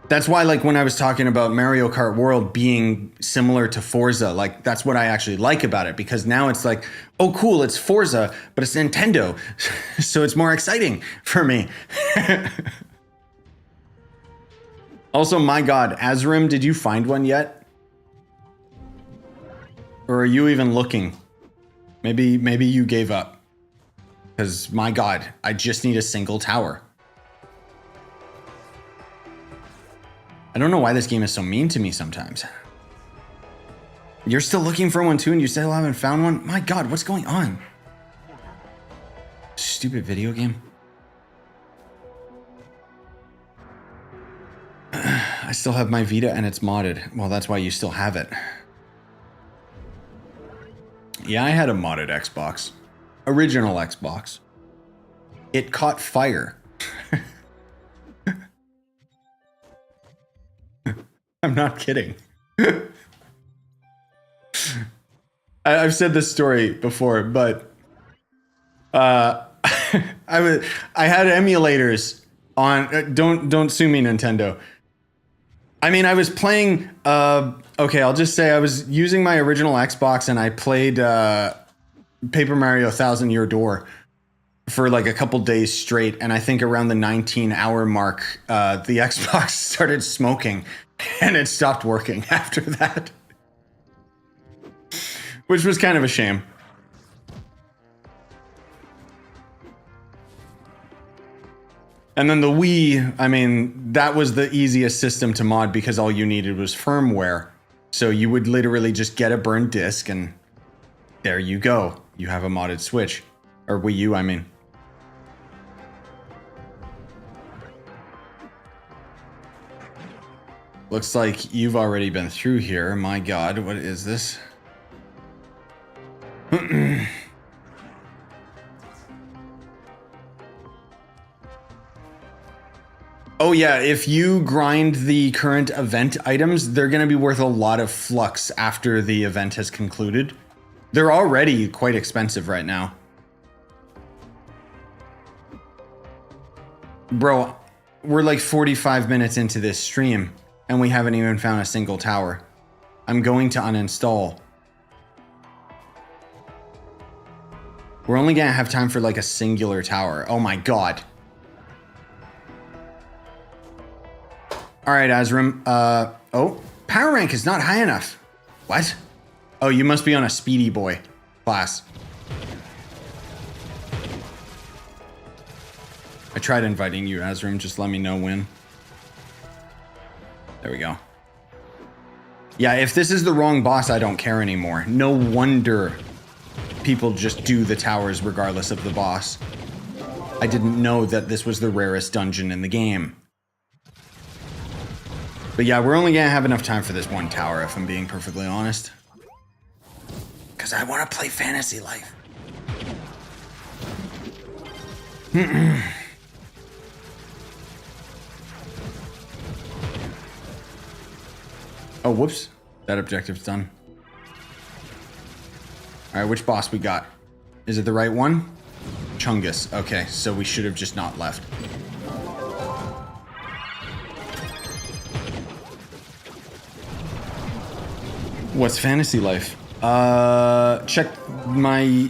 That's why, like, when I was talking about Mario Kart World being similar to Forza, like, that's what I actually like about it, because now it's like, oh, cool, it's Forza, but it's Nintendo. So it's more exciting for me. Also, my God, Azrim, did you find one yet? Or are you even looking? Maybe you gave up. Because, my God, I just need a single tower. I don't know why this game is so mean to me sometimes. You're still looking for one too, and you still haven't found one? My God, what's going on? Stupid video game. I still have my Vita and it's modded. Well, that's why you still have it. Yeah, I had a modded Xbox. Original Xbox. It caught fire. I'm not kidding. I've said this story before, but I had emulators on. Don't sue me, Nintendo. I mean, I was playing. Okay, I'll just say I was using my original Xbox and I played Paper Mario Thousand Year Door for like a couple days straight, and I think around the 19-hour mark, the Xbox started smoking. And it stopped working after that. Which was kind of a shame. And then the Wii, I mean, that was the easiest system to mod because all you needed was firmware. So you would literally just get a burned disc and there you go. You have a modded Switch. Or Wii U, I mean. Looks like you've already been through here. My God, what is this? Oh yeah, if you grind the current event items, they're going to be worth a lot of flux after the event has concluded. They're already quite expensive right now. Bro, we're like 45 minutes into this stream and we haven't even found a single tower. I'm going to uninstall. We're only gonna have time for like a singular tower. Oh my god. All right, Azrim. Oh, power rank is not high enough. What? Oh, you must be on a speedy boy class. I tried inviting you, Azrim. Just let me know when. There we go. Yeah, if this is the wrong boss, I don't care anymore. No wonder people just do the towers regardless of the boss. I didn't know that this was the rarest dungeon in the game. But yeah, we're only gonna have enough time for this one tower, if I'm being perfectly honest. Because I want to play Fantasy Life. Oh, whoops. That objective's done. All right, which boss we got? Is it the right one? Chungus. Okay, so we should have just not left. What's Fantasy Life? Check my...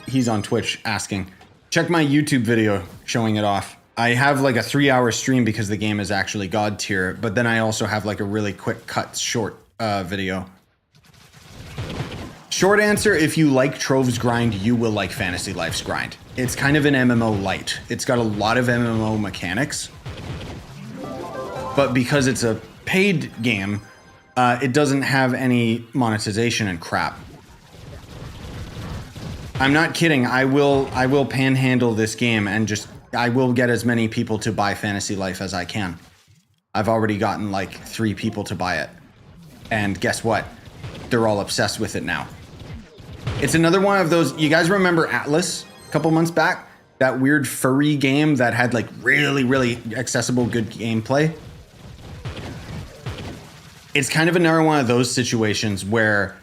He's on Twitch asking. Check my YouTube video showing it off. I have like a 3-hour stream because the game is actually God tier, but then I also have like a really quick cut short video. Short answer, if you like Trove's grind, you will like Fantasy Life's grind. It's kind of an MMO light. It's got a lot of MMO mechanics, but because it's a paid game, it doesn't have any monetization and crap. I'm not kidding. I will panhandle this game and just I will get as many people to buy Fantasy Life as I can. I've already gotten like 3 people to buy it. And guess what? They're all obsessed with it now. It's another one of those, you guys remember Atlas a couple months back? That weird furry game that had like really, really accessible, good gameplay? It's kind of another one of those situations where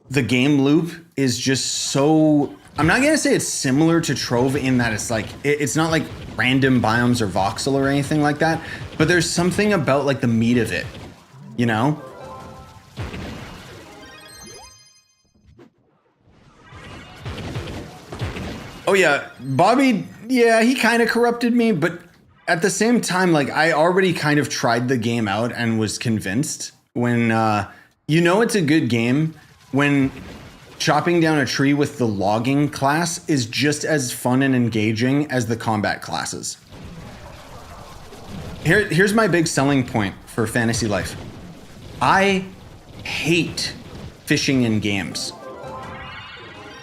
the game loop is just so... I'm not gonna say it's similar to Trove in that it's like, it's not like random biomes or voxel or anything like that, but there's something about like the meat of it, you know? Oh yeah, Bobby, yeah, he kind of corrupted me, but at the same time, like I already kind of tried the game out and was convinced when, you know it's a good game when chopping down a tree with the logging class is just as fun and engaging as the combat classes. Here's my big selling point for Fantasy Life. I hate fishing in games.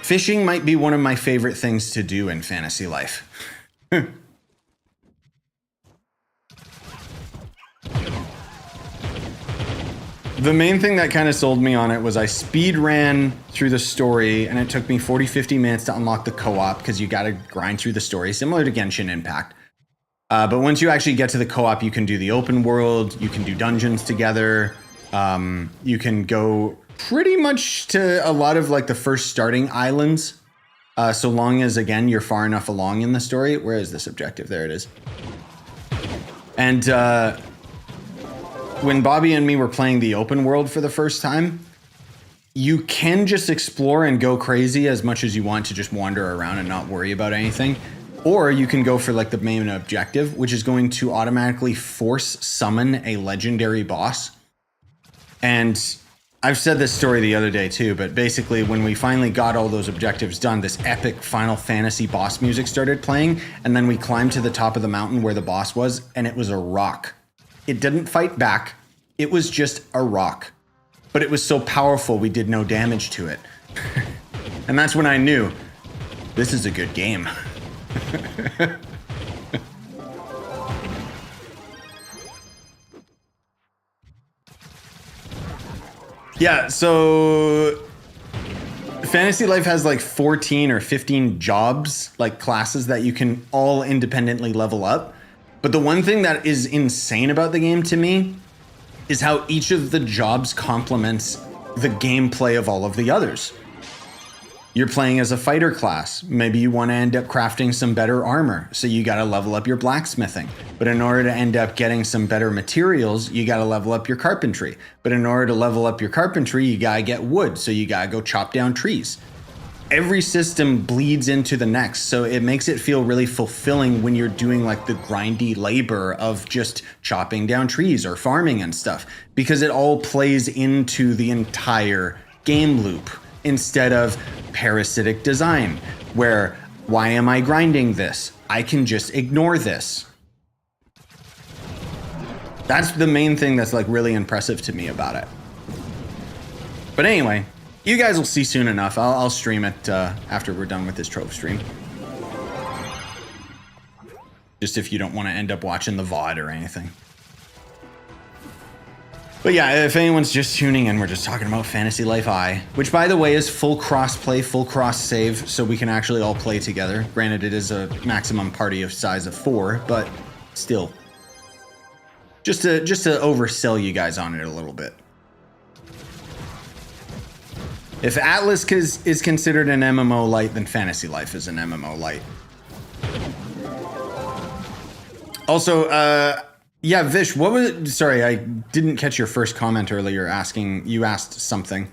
Fishing might be one of my favorite things to do in Fantasy Life. The main thing that kind of sold me on it was I speed ran through the story and it took me 40-50 minutes to unlock the co-op because you got to grind through the story, similar to Genshin Impact. But once you actually get to the co-op, you can do the open world, you can do dungeons together, you can go pretty much to a lot of like the first starting islands, so long as, again, you're far enough along in the story. Where is this objective? There it is. And when Bobby and me were playing the open world for the first time, you can just explore and go crazy as much as you want to just wander around and not worry about anything. Or you can go for like the main objective, which is going to automatically force summon a legendary boss. And I've said this story the other day too, but basically when we finally got all those objectives done, this epic Final Fantasy boss music started playing, and then we climbed to the top of the mountain where the boss was, and it was a rock. It didn't fight back. It was just a rock. But it was so powerful we did no damage to it. And that's when I knew, this is a good game. Yeah, so Fantasy Life has like 14 or 15 jobs, like classes that you can all independently level up. But the one thing that is insane about the game to me is how each of the jobs complements the gameplay of all of the others. You're playing as a fighter class. Maybe you want to end up crafting some better armor, so you got to level up your blacksmithing. But in order to end up getting some better materials, you got to level up your carpentry. But in order to level up your carpentry, you got to get wood, so you got to go chop down trees. Every system bleeds into the next, so it makes it feel really fulfilling when you're doing like the grindy labor of just chopping down trees or farming and stuff, because it all plays into the entire game loop instead of parasitic design, where why am I grinding this? I can just ignore this. That's the main thing that's like really impressive to me about it. But anyway, you guys will see soon enough. I'll stream it after we're done with this Trove stream. Just if you don't want to end up watching the VOD or anything. But yeah, if anyone's just tuning in, we're just talking about Fantasy Life I, which by the way is full cross-play, full cross-save, so we can actually all play together. Granted, it is a maximum party of size of 4, but still. Just to oversell you guys on it a little bit. If Atlas is considered an MMO light, then Fantasy Life is an MMO light. Also, yeah, Vish, what was it? Sorry, I didn't catch your first comment earlier asking, you asked something.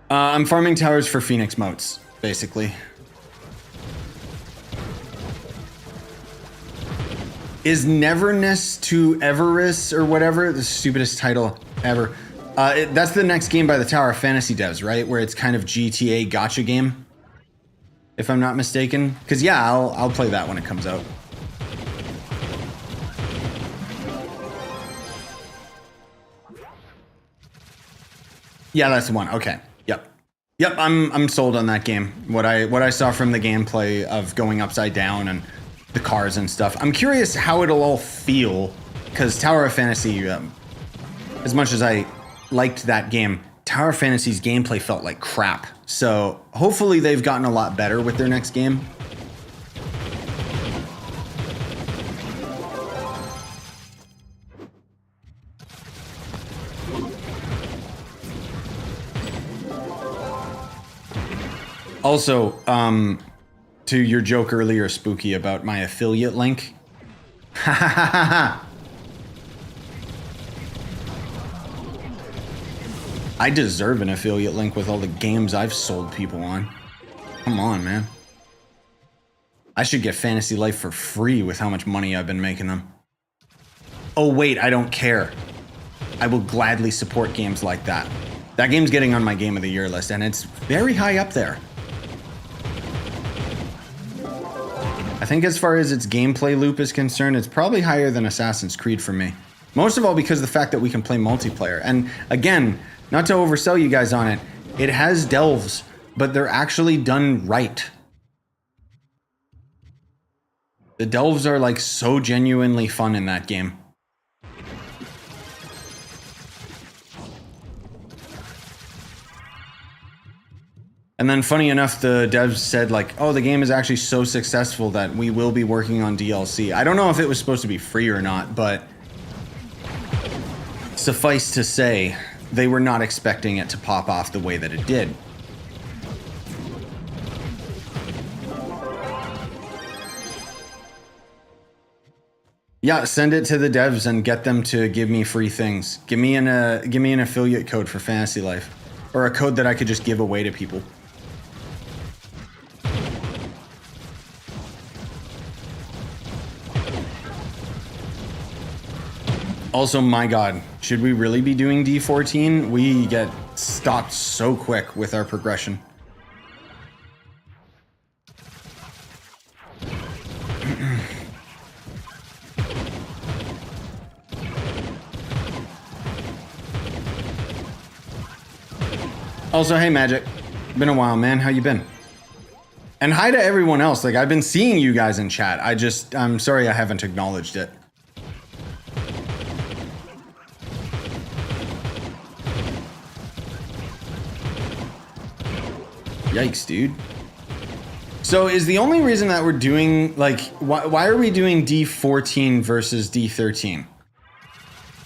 I'm farming towers for Phoenix Motes, basically. Is Neverness to Everest or whatever, the stupidest title ever. That's the next game by the Tower of Fantasy devs, right? Where it's kind of GTA gotcha game, if I'm not mistaken. Because yeah, I'll play that when it comes out. Yeah, that's the one. Okay. Yep. I'm sold on that game. What I saw from the gameplay of going upside down and the cars and stuff. I'm curious how it'll all feel, because Tower of Fantasy, as much as I liked that game, Tower of Fantasy's gameplay felt like crap. So hopefully they've gotten a lot better with their next game. Also, to your joke earlier, Spooky, about my affiliate link. I deserve an affiliate link with all the games I've sold people on. Come on, man. I should get Fantasy Life for free with how much money I've been making them. Oh wait, I don't care. I will gladly support games like that. That game's getting on my Game of the Year list, and it's very high up there. I think as far as its gameplay loop is concerned, it's probably higher than Assassin's Creed for me. Most of all because of the fact that we can play multiplayer. And again, not to oversell you guys on it, it has delves, but they're actually done right. The delves are like so genuinely fun in that game. And then funny enough, the devs said like, oh, the game is actually so successful that we will be working on DLC. I don't know if it was supposed to be free or not, but suffice to say, they were not expecting it to pop off the way that it did. Yeah, send it to the devs and get them to give me free things. Give me an affiliate code for Fantasy Life, or a code that I could just give away to people. Also, my God, should we really be doing D14? We get stopped so quick with our progression. Also, hey Magic, been a while, man. How you been? And hi to everyone else. Like, I've been seeing you guys in chat. I'm sorry I haven't acknowledged it. Yikes, dude. So is the only reason that we're doing, like, why are we doing D14 versus D13?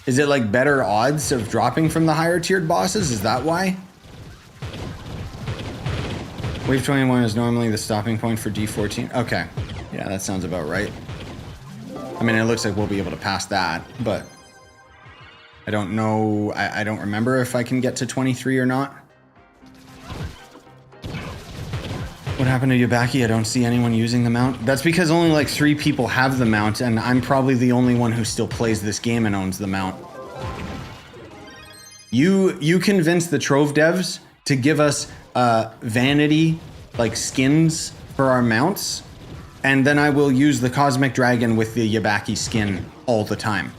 Is it like better odds of dropping from the higher tiered bosses? Is that why? Wave 21 is normally the stopping point for D14. Okay. Yeah, that sounds about right. I mean, it looks like we'll be able to pass that, but I don't know. I don't remember if I can get to 23 or not. What happened to Yubaki? I don't see anyone using the mount. That's because only like 3 people have the mount, and I'm probably the only one who still plays this game and owns the mount. You convinced the Trove devs to give us vanity, like skins for our mounts, and then I will use the Cosmic Dragon with the Yubaki skin all the time.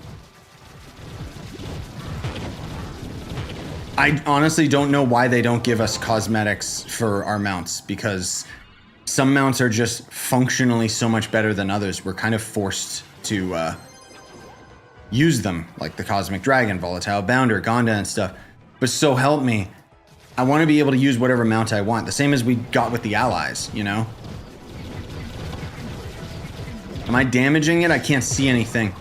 I honestly don't know why they don't give us cosmetics for our mounts, because some mounts are just functionally so much better than others. We're kind of forced to use them, like the Cosmic Dragon, Volatile Bounder, Gonda, and stuff. But so help me, I want to be able to use whatever mount I want, the same as we got with the allies, you know? Am I damaging it? I can't see anything.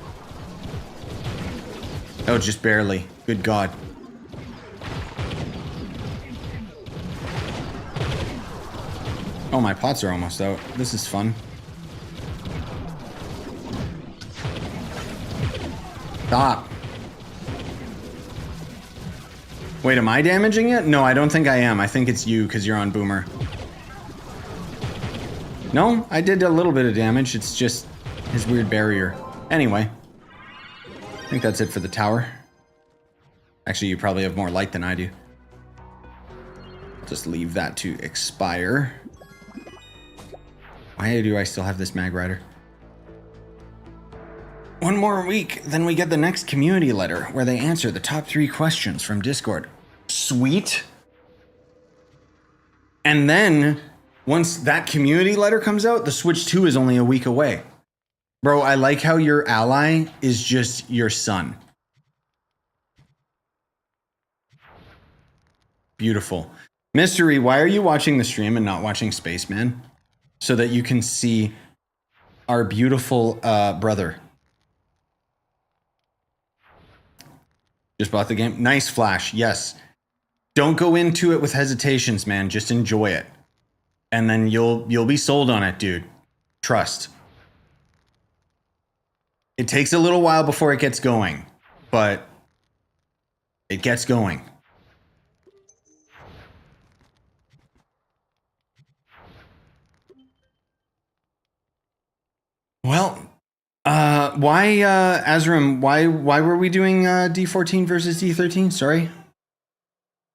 Oh, just barely. Good God. Oh, my pots are almost out. This is fun. Stop. Wait, am I damaging it? No, I don't think I am. I think it's you because you're on Boomer. No, I did a little bit of damage. It's just his weird barrier. Anyway, I think that's it for the tower. Actually, you probably have more light than I do. Just leave that to expire. Why do I still have this Mag Rider? One more week, then we get the next community letter where they answer the top 3 questions from Discord. Sweet. And then, once that community letter comes out, the Switch 2 is only a week away. Bro, I like how your ally is just your son. Beautiful. Mystery, why are you watching the stream and not watching Spaceman? So that you can see our beautiful brother. Just bought the game. Nice Flash, yes. Don't go into it with hesitations, man. Just enjoy it. And then you'll be sold on it, dude. Trust. It takes a little while before it gets going, but it gets going. Well, why, Azram, why were we doing D14 versus D13? Sorry.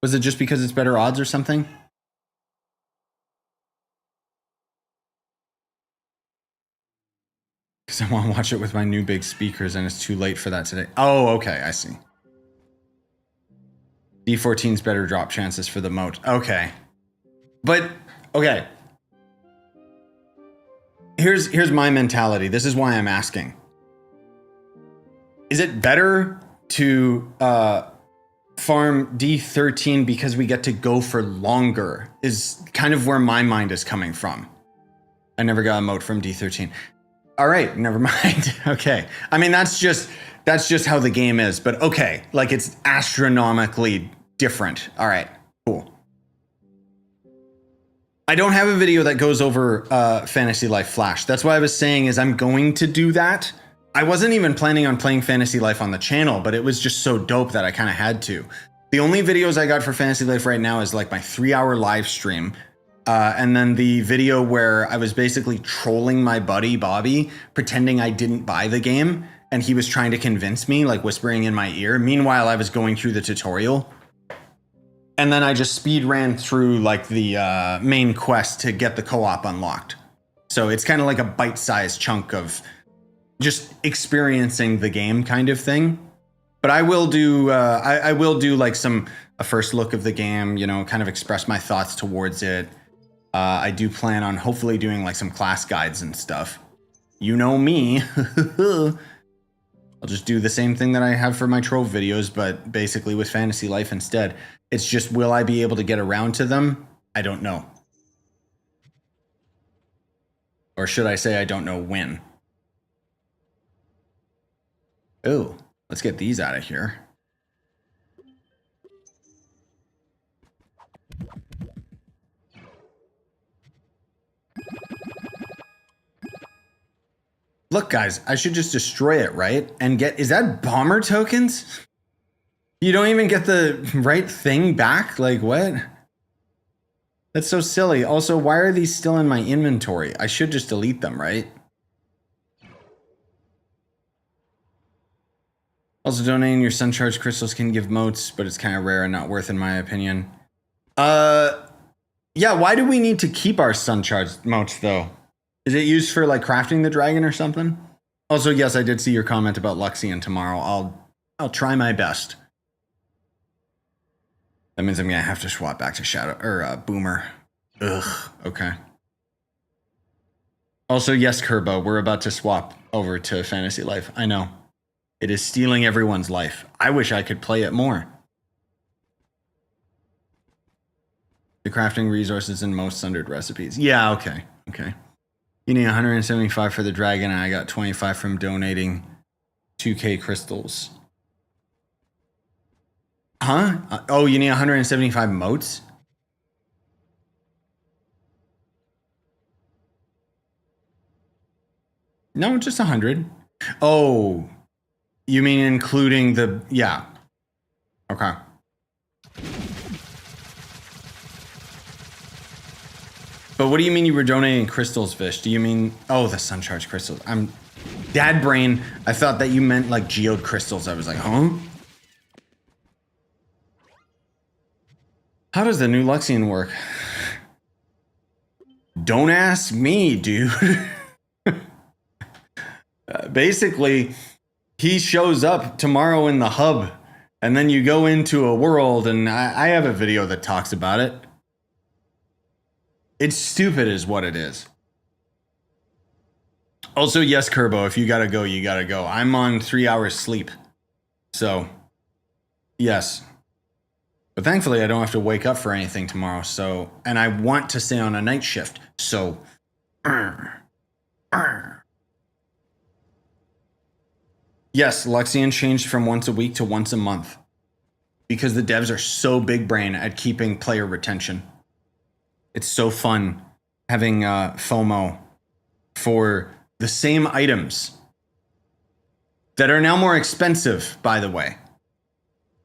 Was it just because it's better odds or something? Because I want to watch it with my new big speakers and it's too late for that today. Oh, okay, I see. D14's better drop chances for the moat. Okay. But, okay. Here's my mentality. This is why I'm asking. Is it better to farm D13 because we get to go for longer? Is kind of where my mind is coming from. I never got a moat from D13. All right, never mind. Okay. I mean, that's just how the game is, but okay. Like, it's astronomically different. All right, cool. I don't have a video that goes over Fantasy Life Flash. That's what I was saying is I'm going to do that. I wasn't even planning on playing Fantasy Life on the channel, but it was just so dope that I kind of had to. The only videos I got for Fantasy Life right now is like my 3-hour live stream. And then the video where I was basically trolling my buddy, Bobby, pretending I didn't buy the game. And he was trying to convince me, like whispering in my ear. Meanwhile, I was going through the tutorial. And then I just speed ran through like the main quest to get the co-op unlocked. So it's kind of like a bite-sized chunk of just experiencing the game kind of thing. But I will do I will do like a first look of the game, you know, kind of express my thoughts towards it. I do plan on hopefully doing like some class guides and stuff. You know me. I'll just do the same thing that I have for my Trove videos, but basically with Fantasy Life instead. It's just, will I be able to get around to them? I don't know. Or should I say I don't know when? Oh, Let's get these out of here. Look, guys, I should just destroy it, right? And get, is that bomber tokens? You don't even get the right thing back? Like, what? That's so silly. Also, why are these still in my inventory? I should just delete them, right? Also, donating your sun charged crystals can give motes, but it's kind of rare and not worth in my opinion. Yeah, why do we need to keep our sun charged motes though? Is it used for like crafting the dragon or something? Also, yes, I did see your comment about Luxian tomorrow. I'll try my best. That means I'm gonna have to swap back to Shadow or Boomer. Ugh. Okay. Also, yes, Kerbo, we're about to swap over to Fantasy Life. I know. It is stealing everyone's life. I wish I could play it more. The crafting resources in most sundered recipes. Yeah, okay. Okay. You need 175 for the dragon, and I got 25 from donating 2K crystals. Huh? Oh, you need 175 motes? No, just 100. Oh, you mean including the... Yeah. Okay. But what do you mean you were donating crystals, Fish? Do you mean... Oh, the sun charged crystals. I'm... Dad brain. I thought that you meant like geode crystals. I was like, huh? How does the new Luxian work? Don't ask me, dude. Basically, he shows up tomorrow in the hub, and then you go into a world, and I have a video that talks about it. It's stupid is what it is. Also, yes, Kerbo, if you gotta go, you gotta go. I'm on 3 hours sleep. So, yes. But thankfully, I don't have to wake up for anything tomorrow, so... And I want to stay on a night shift, so... Yes, Luxian changed from once a week to once a month. Because the devs are so big brain at keeping player retention. It's so fun having FOMO for the same items that are now more expensive, by the way.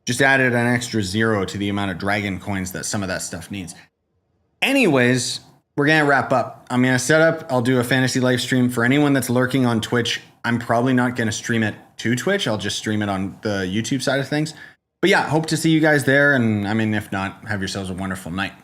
Just added an extra 0 to the amount of dragon coins that some of that stuff needs. Anyways, we're going to wrap up. I'm going to set up. I'll do a fantasy live stream. For anyone that's lurking on Twitch, I'm probably not going to stream it to Twitch. I'll just stream it on the YouTube side of things. But yeah, hope to see you guys there. And I mean, if not, have yourselves a wonderful night.